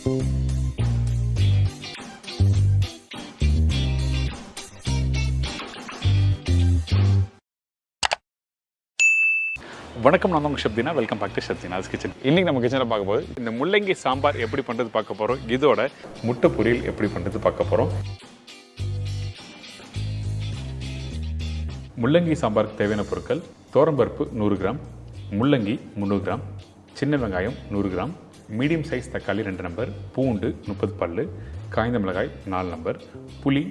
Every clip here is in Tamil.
வணக்கம், நான் உங்கள் chef Deena. Welcome back to chef Deena's kitchen. இன்றைக்கி நம்ம கிச்சனில் பார்க்க போது இந்த முள்ளங்கி சாம்பார் எப்படி பண்ணுறது பார்க்க போகிறோம். இதோட முட்டை பொரியல் எப்படி பண்ணுறது பார்க்க போகிறோம். முள்ளங்கி சாம்பாருக்கு தேவையான பொருட்கள்: துவரம்பருப்பு 100 கிராம், முள்ளங்கி 300 கிராம், சின்ன வெங்காயம் 100 கிராம், மீடியம் சைஸ் தக்காளி 2 நம்பர், பூண்டு 30 பல்லு, காய்ந்த மிளகாய் 4 நம்பர், புளி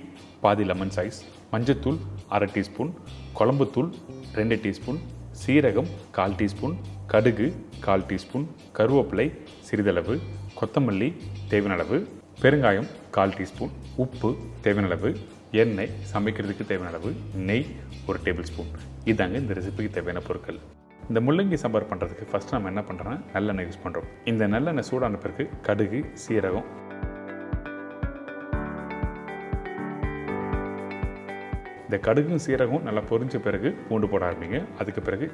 பாதி லெமன் சைஸ், மஞ்சத்தூள் 1/2 டீஸ்பூன், குழம்புத்தூள் 2 டீஸ்பூன், சீரகம் 1/4 டீஸ்பூன், கடுகு 1/4 டீஸ்பூன், கருவேப்பிலை சிறிதளவு, கொத்தமல்லி தேவையான அளவு, பெருங்காயம் 1/4 டீஸ்பூன், உப்பு தேவையான அளவு, எண்ணெய் சமைக்கிறதுக்கு தேவையான அளவு, நெய் 1 டேபிள் ஸ்பூன். இதாங்க இந்த ரெசிபிக்கு தேவையான பொருட்கள். இந்த முள்ளங்கி சாம்பார் பண்ணுறதுக்கு ஃபஸ்ட்டு நம்ம என்ன பண்ணுறோன்னா நல்லெண்ணெய் யூஸ் பண்ணுறோம். இந்த நல்லெண்ணெய் சூடான பிறகு கடுகு, சீரகம், இந்த கடுகும் சீரகம் நல்லா பொரிஞ்ச பிறகு பூண்டு போட ஆரம்பிங்க. அதுக்கு பிறகு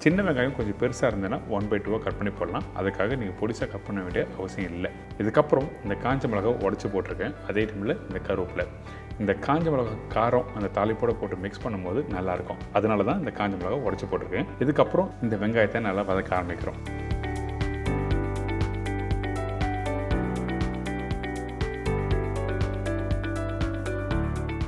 சின்ன வெங்காயம் கொஞ்சம் பெருசாக இருந்ததுன்னா 1/2 கட் பண்ணி போடலாம். அதுக்காக நீங்கள் பொடிசாக கட் பண்ண வேண்டிய அவசியம் இல்லை. இதுக்கப்புறம் இந்த காஞ்ச மிளகாய் உடச்சி போட்டிருக்கேன். அதே டைமில் இந்த கருவேப்பிலை, இந்த காஞ்ச மிளகாய் காரம் அந்த தாளிப்போட போட்டு மிக்ஸ் பண்ணும்போது நல்லாயிருக்கும். அதனால தான் இந்த காஞ்ச மிளகாய் உடச்சி போட்டிருக்கேன். இதுக்கப்புறம் இந்த வெங்காயத்தை நல்லா வதக்க ஆரம்பிக்கிறோம்.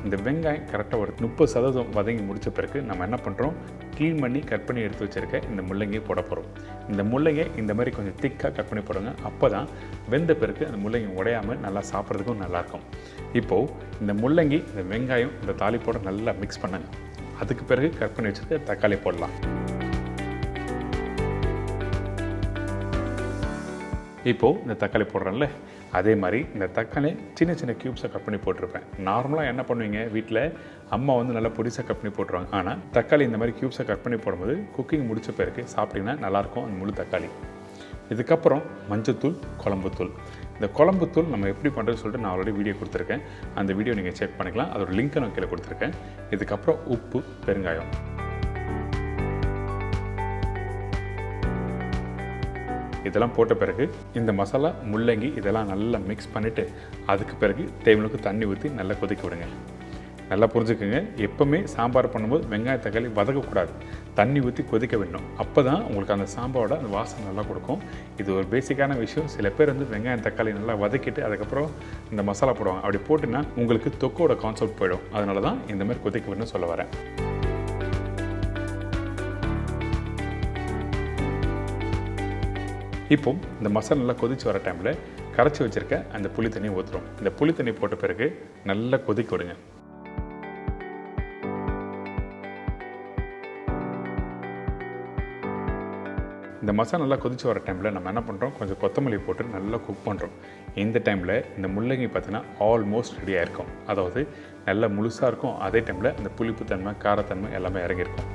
இந்த வெங்காயம் கரெக்டாக ஒரு 30% வதங்கி முடித்த பிறகு நம்ம என்ன பண்ணுறோம், க்ளீன் பண்ணி கட் பண்ணி எடுத்து வச்சுருக்க இந்த முள்ளங்கியை போட போகிறோம். இந்த முள்ளங்கை இந்த மாதிரி கொஞ்சம் திக்காக கட் பண்ணி போடுங்க. அப்போ தான் வெந்த பிறகு அந்த முள்ளங்கி உடையாமல் நல்லா சாப்பிட்றதுக்கும் நல்லாயிருக்கும். இப்போது இந்த முள்ளங்கி, இந்த வெங்காயம், இந்த தாளிப்போட நல்லா மிக்ஸ் பண்ணுங்க. அதுக்கு பிறகு கட் பண்ணி வச்சுருக்க தக்காளி போடலாம். இப்போது இந்த தக்காளி போடுறேன்ல, அதே மாதிரி இந்த தக்காளி சின்ன சின்ன க்யூப்ஸை கட் பண்ணி போட்டிருப்பேன். நார்மலாக என்ன பண்ணுவீங்க, வீட்டில் அம்மா வந்து நல்லா பொடிசாக கட் பண்ணி போட்டுருவாங்க. ஆனால் தக்காளி இந்த மாதிரி க்யூப்ஸை கட் பண்ணி போடும்போது குக்கிங் முடித்த பிறகு சாப்பிட்டிங்கன்னா நல்லாயிருக்கும் அந்த முழு தக்காளி. இதுக்கப்புறம் மஞ்சத்தூள், குழம்புத்தூள். இந்த குழம்புத்தூள் நம்ம எப்படி பண்ணுறதுன்னு சொல்லிட்டு நான் ஆல்ரெடி வீடியோ கொடுத்துருக்கேன். அந்த வீடியோ நீங்கள் செக் பண்ணிக்கலாம். அதோட லிங்க்கை நான் கீழே கொடுத்துருக்கேன். இதுக்கப்புறம் உப்பு, பெருங்காயம். இதெல்லாம் போட்ட பிறகு இந்த மசாலா, முள்ளங்கி இதெல்லாம் நல்லா மிக்ஸ் பண்ணிவிட்டு அதுக்கு பிறகு தேவைக்கு தண்ணி ஊற்றி நல்லா கொதிக்க விடுங்க. நல்லா புரிஞ்சுக்கோங்க, எப்போவுமே சாம்பார் பண்ணும்போது வெங்காய தக்காளி வதக்கக்கூடாது, தண்ணி ஊற்றி கொதிக்க விடணும். அப்போ தான் உங்களுக்கு அந்த சாம்பாரோட அந்த வாசனை நல்லா கொடுக்கும். இது ஒரு பேசிக்கான விஷயம். சில பேர் வந்து வெங்காயம் தக்காளி நல்லா வதக்கிட்டு அதுக்கப்புறம் இந்த மசாலா போடுவாங்க. அப்படி போட்டுன்னா உங்களுக்கு தொக்கோட கான்செப்ட் போயிடும். அதனால தான் இந்த மாதிரி கொதிக்க விடணும்னு சொல்ல வரேன். இப்போ இந்த மசாலா நல்லா கொதித்து வர டைமில் கரைச்சி வச்சுருக்க அந்த புளி தண்ணியை ஊற்றுறோம். இந்த புளி தண்ணி போட்ட பிறகு நல்லா கொதிக்க விடுங்க. இந்த மசாலா நல்லா கொதித்து வர டைமில் நம்ம என்ன பண்ணுறோம், கொஞ்சம் கொத்தமல்லி போட்டு நல்லா குக் பண்ணுறோம். இந்த டைமில் இந்த முள்ளங்கி பார்த்தீங்கன்னா ஆல்மோஸ்ட் ரெடியாக இருக்கும். அதாவது நல்லா முழுசாக இருக்கும். அதே டைமில் இந்த புளிப்பு தன்மை, காரத்தன்மை எல்லாமே இறங்கியிருக்கும்.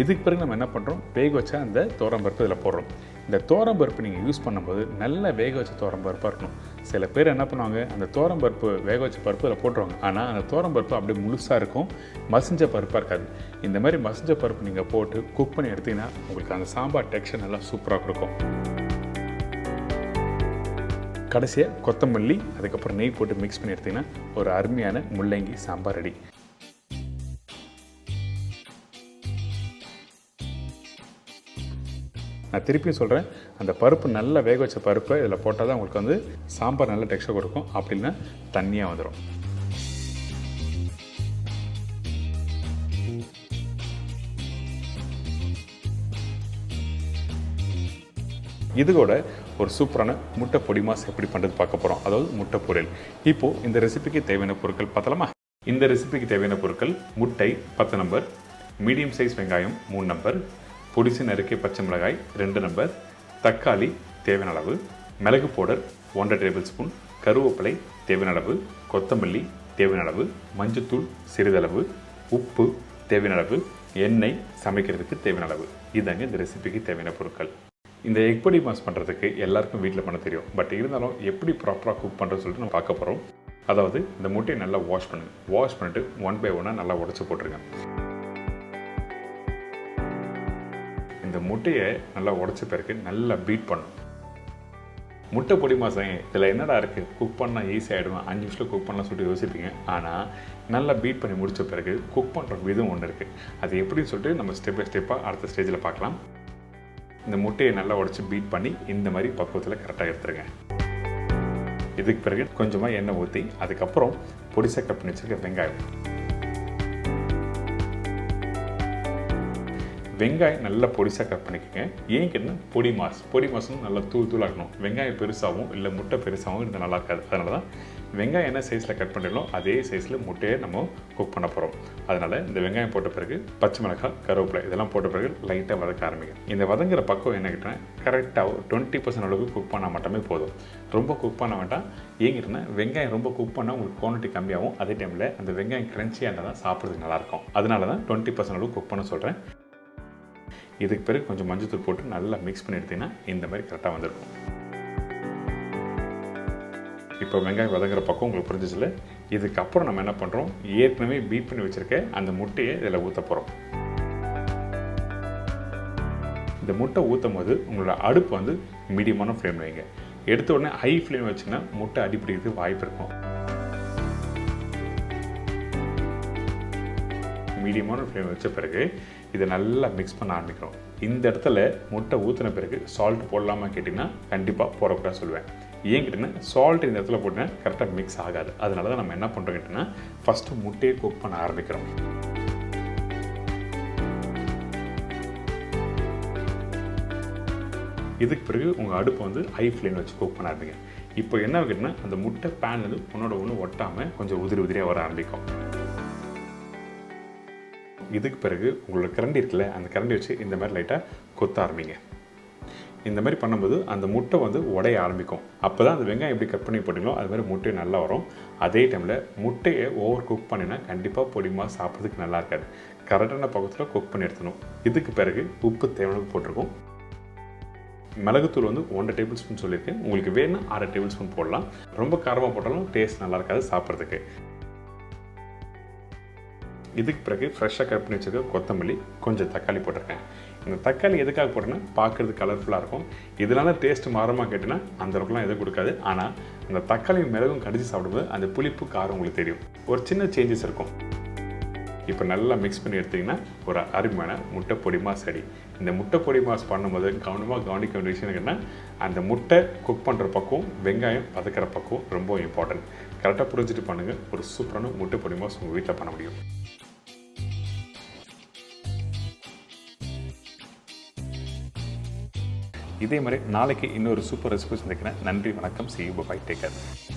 இதுக்கு பிறகு நம்ம என்ன பண்ணுறோம், வேக வச்சா அந்த துவரம்பருப்பு இதில் போடுறோம். இந்த துவரம்பருப்பு நீங்கள் யூஸ் பண்ணும்போது நல்ல வேக வச்ச துவரம்பருப்பாக இருக்கணும். சில பேர் என்ன பண்ணுவாங்க, அந்த துவரம்பருப்பு வேக வச்ச பருப்பு இதில் போட்டுருவாங்க. ஆனால் அந்த துவரம்பருப்பு அப்படியே முழுசாக இருக்கும், மசிஞ்ச பருப்பாக இருக்காது. இந்த மாதிரி மசிஞ்ச பருப்பு நீங்கள் போட்டு குக் பண்ணி எடுத்திங்கன்னா உங்களுக்கு அந்த சாம்பார் டெக்ஸ்சர் நல்லா சூப்பராக கொடுக்கும். கடைசியாக கொத்தமல்லி, அதுக்கப்புறம் நெய் போட்டு மிக்ஸ் பண்ணி எடுத்திங்கன்னா ஒரு அருமையான முள்ளங்கி சாம்பார் ரெடி. நான் திருப்பியும் சொல்கிறேன், அந்த பருப்பு நல்லா வேக வச்ச பருப்பை இதில் போட்டால் தான் உங்களுக்கு வந்து சாம்பார் நல்ல டெக்ஸ்சர் கொடுக்கும். அப்படின்னா தண்ணியாக வந்துடும். இது கூட ஒரு சூப்பரான முட்டை பொடி மாஸ் எப்படி பண்ணுறது பார்க்க போகிறோம். அதாவது முட்டை பொரியல். இப்போது இந்த ரெசிபிக்கு தேவையான பொருட்கள் பார்த்தலாமா? இந்த ரெசிபிக்கு தேவையான பொருட்கள்: முட்டை 10 நம்பர், மீடியம் சைஸ் வெங்காயம் 3 நம்பர், பொடிசு நறுக்கிய பச்சை மிளகாய் 2 நம்பர், தக்காளி தேவையான அளவு, மிளகு பவுடர் 1 டேபிள் ஸ்பூன், கருவேப்பிலை தேவையான அளவு, கொத்தமல்லி தேவையான அளவு, மஞ்சத்தூள் சிறிதளவு, உப்பு தேவையான அளவு, எண்ணெய் சமைக்கிறதுக்கு தேவையான அளவு. இதாங்க இந்த ரெசிபிக்கு தேவையான பொருட்கள். இந்த எக் பொடி மாஸ் பண்ணுறதுக்கு எல்லாருக்கும் வீட்டில் பண்ண தெரியும். பட் இருந்தாலும் எப்படி ப்ராப்பராக குக் பண்ணுறதுன்னு சொல்லிட்டு நம்ம பார்க்க போகிறோம். அதாவது இந்த முட்டையை நல்லா வாஷ் பண்ணுங்கள். வாஷ் பண்ணிவிட்டு 1 பை 1 நல்லா உடச்சி போட்டுருங்க. இந்த முட்டையை நல்லா உடச்ச பிறகு நல்லா பீட் பண்ணும். முட்டை பொடி மாதம் இதில் என்னடா இருக்குது, குக் பண்ணால் ஈஸியாக ஆகிடும், 5 நிமிஷத்தில் குக் பண்ணலாம் சொல்லிட்டு யோசிப்பீங்க. ஆனால் நல்லா பீட் பண்ணி முடித்த பிறகு குக் பண்ணுற விதம் ஒன்று இருக்குது. அது எப்படின்னு சொல்லிட்டு நம்ம ஸ்டெப் பை ஸ்டெப்பாக அடுத்த ஸ்டேஜில் பார்க்கலாம். இந்த முட்டையை நல்லா உடச்சி பீட் பண்ணி இந்த மாதிரி பக்குவத்தில் கரெக்டாக எடுத்துருங்க. இதுக்கு பிறகு கொஞ்சமாக எண்ணெய் ஊற்றி அதுக்கப்புறம் பொடிசா கட் பண்ணி வச்சுருக்க வெங்காயம் நல்லா பொடிசாக கட் பண்ணிக்கோங்க. ஏன் கேட்டால் பொடி மாசும் நல்லா தூளாகணும். வெங்காயம் பெருசாகவும் இல்லை முட்டை பெருசாகவும் இருந்தால் நல்லா இருக்காது. அதனால தான் வெங்காயம் என்ன சைஸில் கட் பண்ணிடணும் அதே சைஸில் முட்டையை நம்ம குக் பண்ண போகிறோம். அதனால் இந்த வெங்காயம் போட்ட பிறகு பச்சை மிளகாய், கருவேப்பிலை இதெல்லாம் போட்ட பிறகு லைட்டாக வதக்க ஆரம்பிக்கும். இந்த வதங்குற பக்கம் என்ன கேட்டால் கரெக்டாக 20% அளவுக்கு குக் பண்ணால் மட்டுமே போதும். ரொம்ப குக் பண்ண வேண்டாம். ஏங்கிட்டனா வெங்காயம் ரொம்ப குக் பண்ணால் உங்களுக்கு குவான்டிட்டி கம்மியாகும். அதே டைமில் அந்த வெங்காயம் கிரன்ச்சியாக இருந்தால் தான் சாப்பிட்றதுக்கு நல்லாயிருக்கும். அதனால தான் 20% அளவுக்கு குக் பண்ண சொல்கிறேன். இதுக்கு பிறகு கொஞ்சம் மஞ்சள் போட்டு நல்லா மிக்ஸ் பண்ணி எடுத்தீங்கன்னா இந்த மாதிரி கரெக்டாக வந்திருக்கும். இப்போ வெங்காயம் வதங்குற பக்கம் உங்களுக்கு புரிஞ்சிச்சுல. இதுக்கப்புறம் நம்ம என்ன பண்ணுறோம், ஏற்கனவே பீட் பண்ணி வச்சுருக்க அந்த முட்டையை இதில் ஊற்ற போகிறோம். இந்த முட்டை ஊற்றும் போது உங்களோட அடுப்பு வந்து மீடியமான ஃப்ளேம் வைங்க. எடுத்த உடனே ஹை ஃப்ளேம் வச்சுன்னா முட்டை அடிப்பிடிக்கிறதுக்கு வாய்ப்பு இருக்கும். மீடியமான ஃப்ளேம் வச்ச பிறகு இதை நல்லா மிக்ஸ் பண்ண ஆரம்பிக்கிறோம். இந்த இடத்துல முட்டை ஊற்றின பிறகு சால்ட் போடலாமா கேட்டிங்கன்னா கண்டிப்பாக போடக்கூடாது சொல்லுவேன். ஏன் கேட்டிங்கன்னா சால்ட் இந்த இடத்துல போட்டினா கரெக்டாக மிக்ஸ் ஆகாது. அதனால தான் நம்ம என்ன பண்ணுறோம் கேட்டிங்கன்னா ஃபஸ்ட்டு முட்டையை குக் பண்ண ஆரம்பிக்கிறோம். இதுக்கு பிறகு உங்கள் அடுப்பை வந்து ஹை ஃப்ளேம் வச்சு குக் பண்ண ஆரம்பிங்க. இப்போ என்ன கேட்டிங்கன்னா அந்த முட்டை பேன் வந்து ஒன்றோட ஒன்று ஒட்டாமல் கொஞ்சம் உதிரியாக வர ஆரம்பிக்கும். இதுக்கு பிறகு உங்களோட கரண்டி இருக்குல்ல, அந்த கரண்டி வச்சு இந்த மாதிரி லைட்டாக கொத்த ஆரம்பிங்க. இந்த மாதிரி பண்ணும்போது அந்த முட்டை வந்து உடைய ஆரம்பிக்கும். அப்போ தான் அந்த வெங்காயம் எப்படி கட் பண்ணி போட்டிங்களோ அது மாதிரி முட்டை நல்லா வரும். அதே டைமில் முட்டையை ஓவர் குக் பண்ணினா கண்டிப்பாக பொடிமா சாப்பிட்றதுக்கு நல்லா இருக்காது. கரெக்டான பக்கத்தில் குக் பண்ணி எடுத்துணும். இதுக்கு பிறகு உப்பு தேவையான போட்டிருக்கோம். மிளகுத்தூள் வந்து 1 டேபிள் ஸ்பூன் சொல்லியிருக்கேன். உங்களுக்கு வேணும்னா 6 டேபிள் ஸ்பூன் போடலாம். ரொம்ப காரமாக போட்டாலும் டேஸ்ட் நல்லா இருக்காது சாப்பிட்றதுக்கு. இதுக்கு பிறகு ஃப்ரெஷ்ஷாக கட் பண்ணி வச்சுருக்க கொத்தமல்லி, கொஞ்சம் தக்காளி போட்டிருக்கேன். இந்த தக்காளி எதுக்காக போட்டேன்னா பார்க்குறது கலர்ஃபுல்லாக இருக்கும். இதனால் டேஸ்ட் மாறமாக கேட்டினா அந்த அளவுக்குலாம் எதுவும் கொடுக்காது. ஆனால் அந்த தக்காளி மிளகும் கடிச்சு சாப்பிடும்போது அந்த புளிப்பு காரம் உங்களுக்கு தெரியும். ஒரு சின்ன சேஞ்சஸ் இருக்கும். இப்போ நல்லா மிக்ஸ் பண்ணி எடுத்திங்கன்னா ஒரு அருமையான முட்டை பொடி மாஸ் ரெடி. இந்த முட்டை பொடி மாஸ் பண்ணும்போது கவனிக்க வேண்டிய விஷயம் என்னன்னா அந்த முட்டை குக் பண்ணுற பக்கம், வெங்காயம் வதக்கிற பக்கம் ரொம்ப இம்பார்ட்டன்ட். கரெக்டாக புரிஞ்சுட்டு பண்ணுங்கள். ஒரு சூப்பரான முட்டை பொடி மாஸ் உங்கள் வீட்டில் பண்ண முடியும். இதே மாதிரி நாளைக்கு இன்னொரு சூப்பர் ரெசிபி சந்திக்கிறேன். நன்றி, வணக்கம். See you, bye, take care.